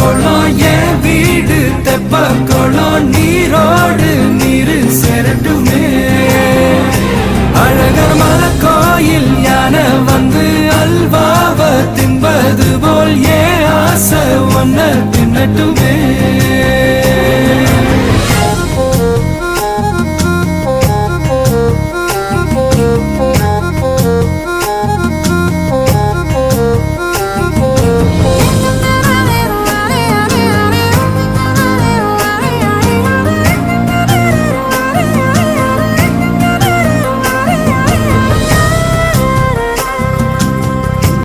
குளம் என் வீடு தெப்ப குளம் நீரோடு நீரு சேரட்டுமே அழகர் மலை கோயில் யானை வந்து அல்வாவ தின்பது போல் ஏ ஆசை ஒன்ன தின்னட்டுமே